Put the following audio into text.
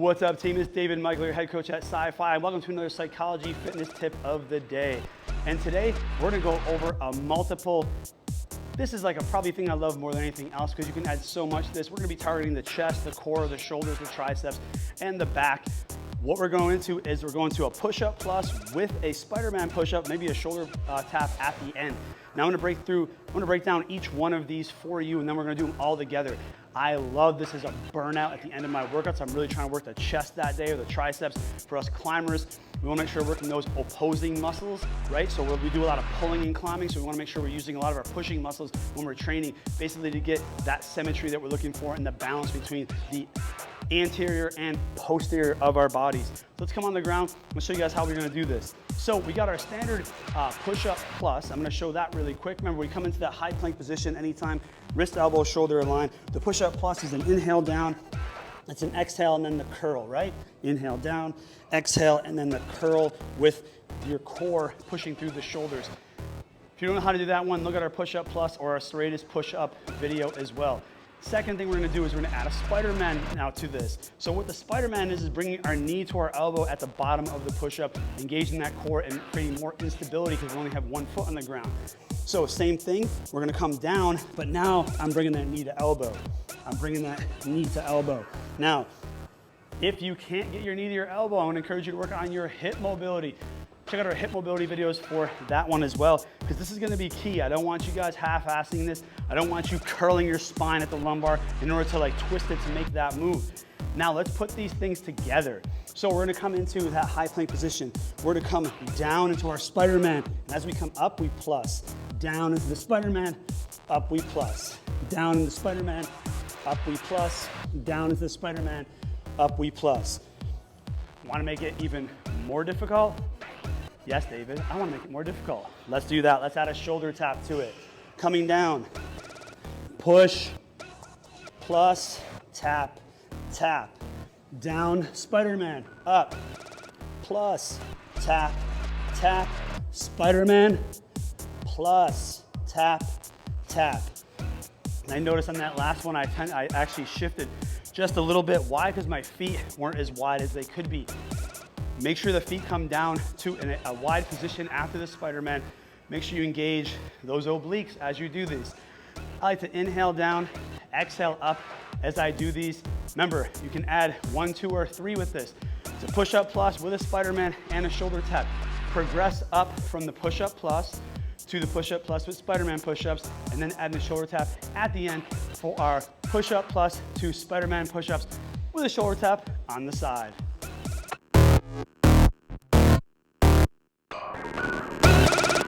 What's up, team? It's David Michael, your head coach at PSYFI. Welcome to another psychology fitness tip of the day. And today, we're gonna go over a multiple. This is like a probably thing I love more than anything else because you can add so much to this. We're gonna be targeting the chest, the core, the shoulders, the triceps, and the back. What we're going into is we're going to a push-up plus with a Spiderman push-up, maybe a shoulder tap at the end. Now I'm gonna break down each one of these for you, and then we're gonna do them all together. I love this as a burnout at the end of my workouts. I'm really trying to work the chest that day or the triceps. For us climbers, we wanna make sure we're working those opposing muscles, right? So we do a lot of pulling and climbing, so we wanna make sure we're using a lot of our pushing muscles when we're training, basically to get that symmetry that we're looking for and the balance between the anterior and posterior of our bodies. So let's come on the ground. I'm gonna show you guys how we're gonna do this. So we got our standard push-up plus. I'm gonna show that really quick. Remember, we come into that high plank position anytime, wrist, elbow, shoulder aligned. The push-up plus is an inhale down, it's an exhale, and then the curl, right? Inhale down, exhale, and then the curl with your core pushing through the shoulders. If you don't know how to do that one, look at our push-up plus or our straightest push-up video as well. Second thing we're gonna do is we're gonna add a Spiderman now to this. So what the Spiderman is bringing our knee to our elbow at the bottom of the push-up, engaging that core and creating more instability because we only have one foot on the ground. So same thing, we're gonna come down, but now I'm bringing that knee to elbow. I'm bringing that knee to elbow. Now, if you can't get your knee to your elbow, I wanna encourage you to work on your hip mobility. Check out our hip mobility videos for that one as well, because this is gonna be key. I don't want you guys half-assing this. I don't want you curling your spine at the lumbar in order to like twist it to make that move. Now let's put these things together. So we're gonna come into that high plank position. We're gonna come down into our Spiderman. And as we come up, we plus. Down into the Spiderman, up we plus. Down into the Spiderman, up we plus. Down into the Spiderman, up we plus. Wanna make it even more difficult? Yes, David, I want to make it more difficult. Let's do that. Let's add a shoulder tap to it. Coming down, push, plus, tap, tap. Down, Spiderman, up, plus, tap, tap. Spiderman, plus, tap, tap. And I noticed on that last one, I actually shifted just a little bit. Why? Because my feet weren't as wide as they could be. Make sure the feet come down to a wide position after the Spiderman. Make sure you engage those obliques as you do these. I like to inhale down, exhale up as I do these. Remember, you can add 1, 2, or 3 with this. It's a push-up plus with a Spiderman and a shoulder tap. Progress up from the push-up plus to the push-up plus with Spiderman push-ups, and then add the shoulder tap at the end for our push-up plus to Spiderman push-ups with a shoulder tap on the side.